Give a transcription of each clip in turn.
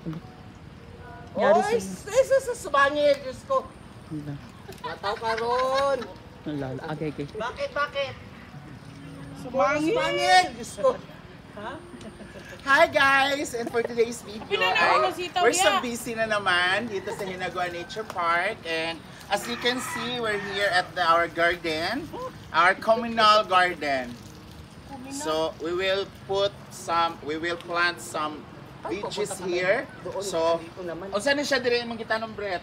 Yari Oy, isa sa subangin, Diyos ko. Wala. Mataw ka ron. Wala. Okay. Bakit? Subangin, Diyos ko. Hi guys! And for today's video, we're so busy na naman dito sa Hinagua Nature Park. And as you can see, we're here at our garden, our communal garden. So we will plant some beaches here. So, saan na siya dire mong kita ng bread?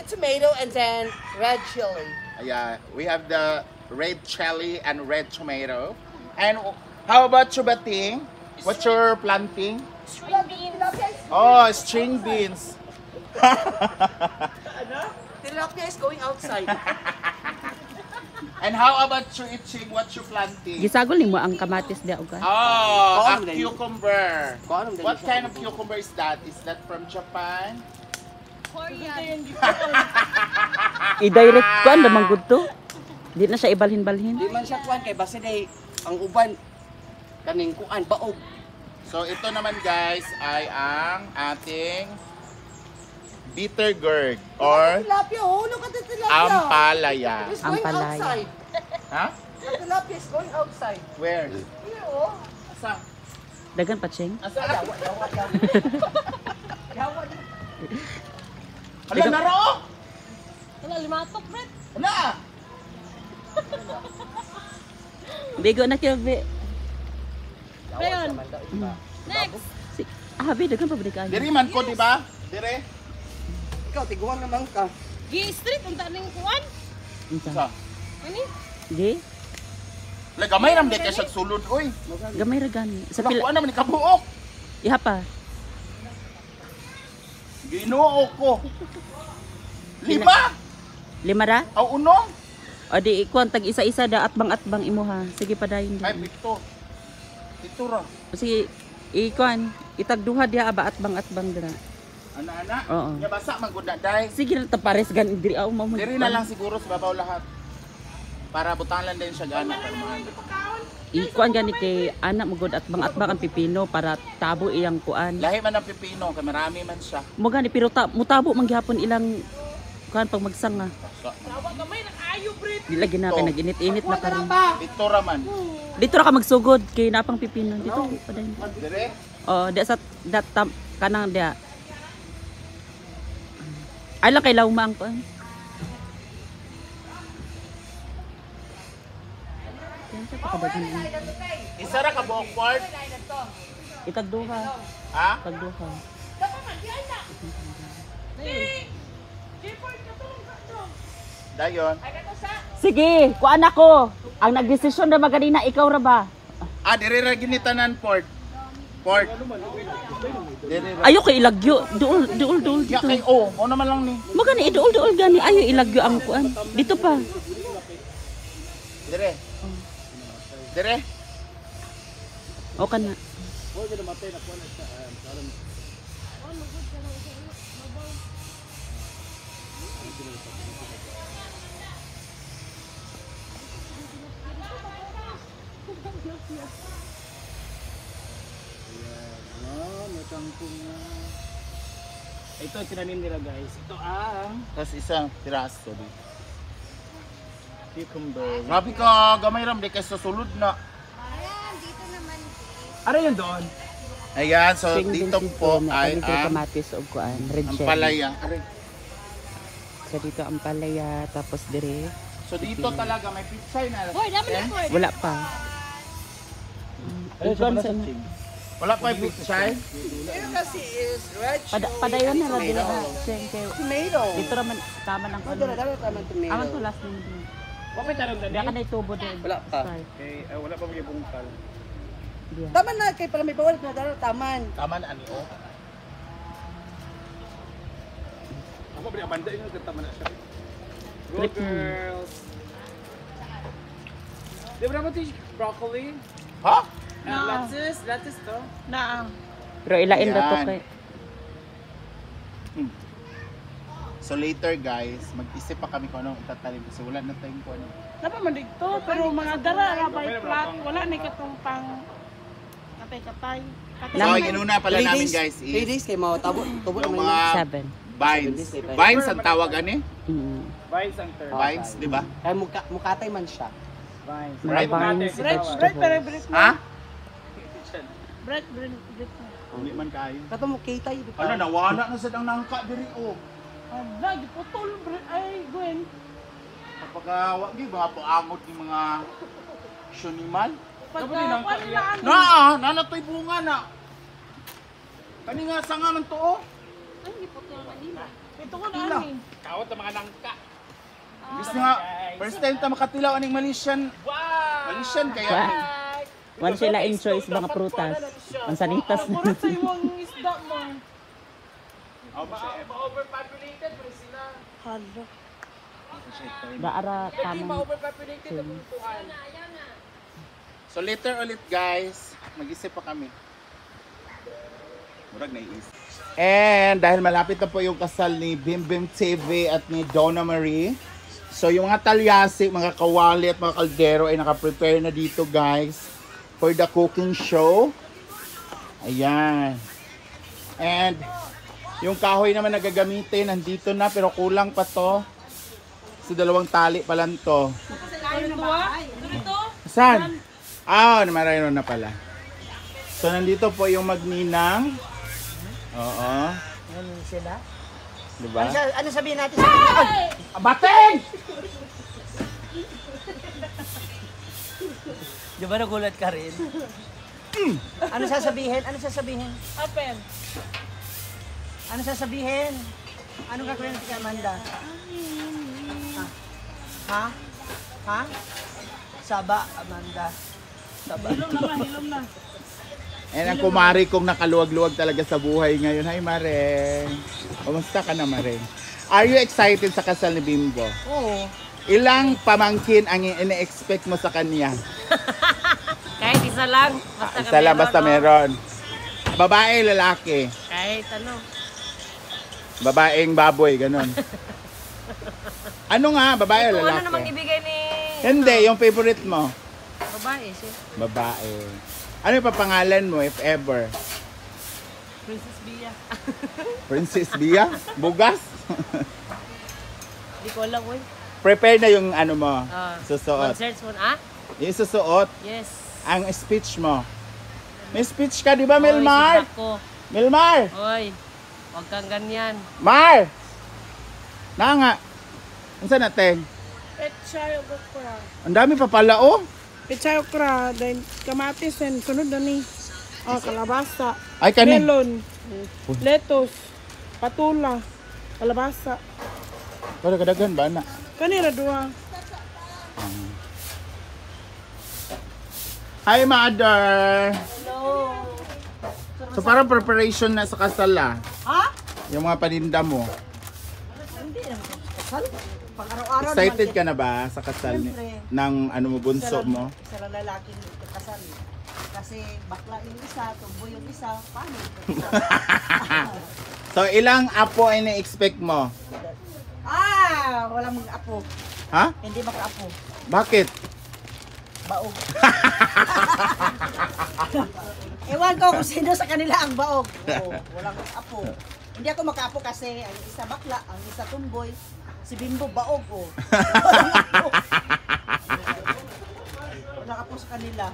Tomato and then red chili. Yeah, we have the red chili and red tomato. And how about you, Bating? What you're planting? String beans. Oh, string beans. Tilapia is going outside. And how about you, Iching? What you planting? Gisagol ni mo ang kamatis di uga. Oh, a cucumber. What kind of cucumber is that? Is that from Japan? I-direct ko ang lamang good to. Di na siya ibalhin-balhin. Di man siya kuan kay base day ang uban kaning kuan baog. So ito naman guys ay ang ating bitter gourd or Tilapia, look at the tilapia. ampalaya. It's going Ampalaya. outside. Ha? The tilapia is going outside. Where? Here, oh. Asa? Dagan pa, Cheng. Asa? Yawa. Hala, naro! Wala, limatok, Brett. Hala! Bigo na kayo, Bi. Ayan. Next. Bi, dagan pa balikan. Diri man ko, di ba? Dire? Ikaw tiguan naman ka. G-street, ang taning kuwan. Sa? Ano? Gi? Wala, gamay ram di ka siya sulod, oy. Gamay ra gani. Sa Sa pila nakuha naman ni kabuok. iha pa. Ginoo ko. 5? 5 ra? Aw unong? O di ikuan tag isa-isa da atbang-atbang imuha. Sige padayon Ay, di. pito. Pito ra. Sige ikuan itagduha diha aba atbang-atbang dira. Ana-ana. Oo. Nya basa man gud na day. Sige ra ta pares gan diri aw mo. Diri na lang siguro sa babaw lahat. Para butangan lang din siya gana para maano. Ikuan gani kay anak mo gud atbang-atbang ang pipino para tabo iyang kuan. Lahi man ang pipino kay marami man siya. Mo gani pero mutabo man gihapon ilang kuan pag magsanga. Di lagi na kay naginit-init na karon. Pito ra man. Dito ra ka magsugod kay napang pipino dito padayon. Dire. Oh, di sa kanang dia. Ay lang kay lawma ang kuan. Isa ra ka buok part. Itagduha. Ha? Tagduha. Dayon. Sige, kuan ako. Ang nagdesisyon na maganina ikaw ra ba? Ah, dire ra ginitanan port. Port. Dire ra. Ayo kay ilagyo. Duol Ya dito. kay mo naman lang ni. Mo gani iduol gani ayo ilagyo ang kuan. Dito pa. Dire. Dire. O kana. Ito tinanim nila guys. Ito ang Tapos isang piraso di. cucumber. Grabe ka, gamay ram di kay sa sulod na. Ano yun doon? Ayan, so Sing dito din po na ay dito ang kamatis og kuan, red cherry. palaya. Aray. So dito ang palaya tapos dire So dito talaga may pitsay na. Boy, dami na boy. wala pa. Ikuan sa Wala pa yung pitsay. Here kasi is red chili. padayon na ra dire na. Siyempre, Tomato. dito ra man tama ng kuan. Dala tama tomato. Aman to last name din. Wala pa tayo Diya ka na itubo din. Wala pa. Okay, wala pa yung bungkal. Tama na kay para may bawal na dala taman. Tama na ani o. Ako ba banda yun tama na siya. Go Flip mo. girls. Di ba naman ito broccoli? Ha? Lettuce to. Pero ilain Yan. daw to kay So later guys, mag-isip pa kami kung anong itatanim kasi wala na tayong kung ano. Napa man dito, pero mga dara ra by flat, wala ni katong pang kay Katay. So, inuna pala namin guys 3 is days kay mo tabo yung naman. mga 7. vines. Vines ang tawag ani? Vines ang term. Vines, di ba? Kay mukatay man siya. Vines. Right? Vines, vegetables. Ha? Bread. Hindi man kayo. Kato mo kitay di Ano, nawala na sa dang nangka diri oh. Vlog putol ay Gwen. Kapag wag di ba paangot yung mga syonimal? Pagka Nanatoy bunga na. Kani nga sanga man to oh. ito ko na ani. Kawat ang mga nangka. Bis nga first time ta makatilaw aning Malaysian. Malaysian kaya. Wala sila in choice mga prutas. Ang sanitas na. Mura sa imong isda mo. Ma-overpopulated pa sila. Hala. Daara tamang. Ma-overpopulated ang butuan. So later ulit guys, mag-isip pa kami. Murag naiisip. And dahil malapit na po yung kasal ni Bim Bim TV at ni Donna Marie. So yung mga talyasi, mga kawali at mga kaldero ay nakaprepare na dito guys for the cooking show. Ayan. And yung kahoy naman na gagamitin nandito na pero kulang pa to. So 2 tali pa lang to. Saan? Namarayro na pala. So nandito po yung magninang. Oo. Ano sila? Diba? Ano sabihin natin sa kanila? Abating! Di ba nagulat ka rin? Ano sasabihin? Ano sasabihin? Open. Ano sasabihin? Anong gagawin si Amanda? Ha? Ha? Saba, Amanda. Saba. Hilom na. And ang kumari kong nakaluwag-luwag talaga sa buhay ngayon. Hi Mareng! Kumusta ka na Mareng? Are you excited sa kasal ni Bimbo? Oo. Ilang pamangkin ang ine-expect mo sa kanya? Kahit isa lang. Basta Isa lang basta meron. Babae, lalaki. Kahit ano. Babaeng baboy, ganun. Ano nga, babae o Kung lalaki? ano namang ibigay ni Hindi, yung favorite mo. babae siya. Babae. Ano yung papangalan mo if ever? Princess Bia. Princess Bia? Bugas? Di ko alam, uy. Prepare na yung ano mo, susuot. Concerts mo na? Yung susuot, Yes. ang speech mo. May speech ka, di ba, Oy, Milmar? si Paco. Milmar! Oy, huwag kang ganyan. Mar! Na nga. Ano sa natin? Petchay okra. Ang dami pa pala, oh. Petchay okra. Then kamatis and sunod na ni. Oh, kalabasa. Ay, kanin. Melon. Lettuce. Patula. Kalabasa. Para kadagan ba na? Kanira dua. Hi, Mother! Hello! So, parang preparation na sa kasal, ah. Ha? Yung mga paninda mo. Hindi naman. Kasal? Pag araw-araw Excited ka na ba sa kasal ng ano mo, bunso mo? Isa lang lalaking kasal. Kasi bakla yung isa, tumboy yung isa. Paano? So, ilang apo ay na-expect mo? Walang mag-apo. Ha? Hindi maka-apo. Bakit? Baog. Ewan ko kung sino sa kanila ang baog. Oo, walang apo. Hindi ako maka-apo kasi ang isa bakla, ang isa tumboy. Si Bimbo baog ko. Walang apo. Walang apo sa kanila.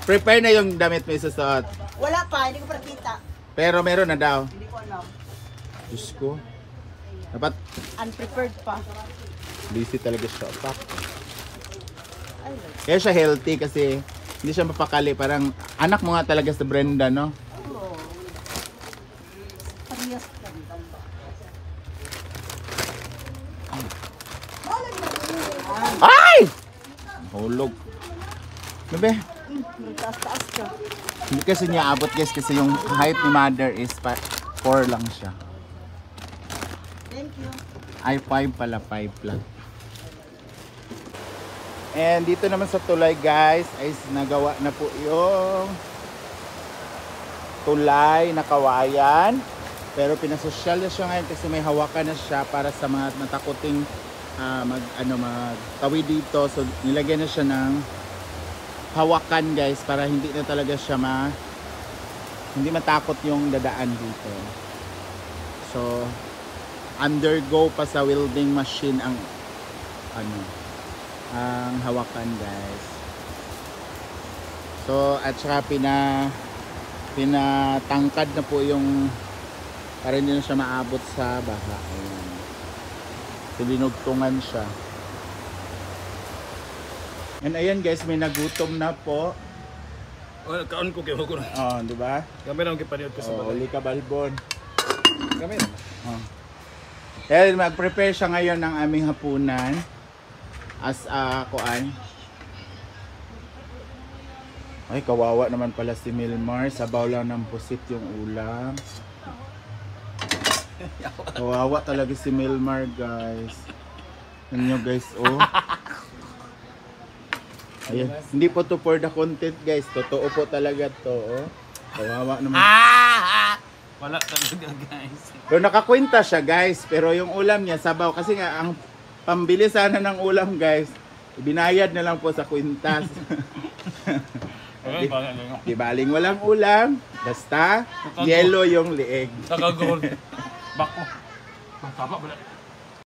Prepare na yung damit mo isusuot. Wala pa, hindi ko pa nakita. Pero meron na daw. Hindi ko alam. Diyos ko. Dapat Unprepared pa. busy talaga siya. Pak. Kaya siya healthy kasi hindi siya mapakali. Parang anak mo nga talaga sa Brenda, no? Oo. Parehas lang. Ay! Hulog. Bebe, Nagtaas-taas ka. hindi kasi niya abot guys kasi yung height ni mother is 4 lang siya. Thank you. Ay 5 pala, 5 lang. And dito naman sa tulay guys ay nagawa na po yung tulay na kawayan. Pero pinasosyal na siya ngayon kasi may hawakan na siya para sa mga natakuting magtawid dito. So nilagyan na siya ng hawakan guys para hindi na talaga siya hindi matakot yung dadaan dito. So, undergo pa sa welding machine ang ang hawakan, guys. So, at saka pinatangkad na po yung para hindi na siya maabot sa baha. Ayan. Silinugtungan siya. And ayan guys, may nagutom na po. Oh, kaon ko kay ko. Oh, di ba? Kami nang gipaniod ko sa Oh, balay. uli ka balbon. Kami. Oh. Kaya mag-prepare siya ngayon ng aming hapunan as kuan. Ay, kawawa naman pala si Milmar. Sabaw lang ng pusit yung ulam. Kawawa talaga si Milmar, guys. Yan nyo, guys, oh. Ayan. Hindi po to for the content, guys. Totoo po talaga to, oh. Kawawa naman. Wala talaga, guys. Pero nakakwenta siya, guys. Pero yung ulam niya, sabaw. Kasi nga, ang pambili sana ng ulam, guys, binayad na lang po sa kwintas. Di baling walang ulam. Basta, yellow yung lieg. Sa kagol. Bako. Tama ba?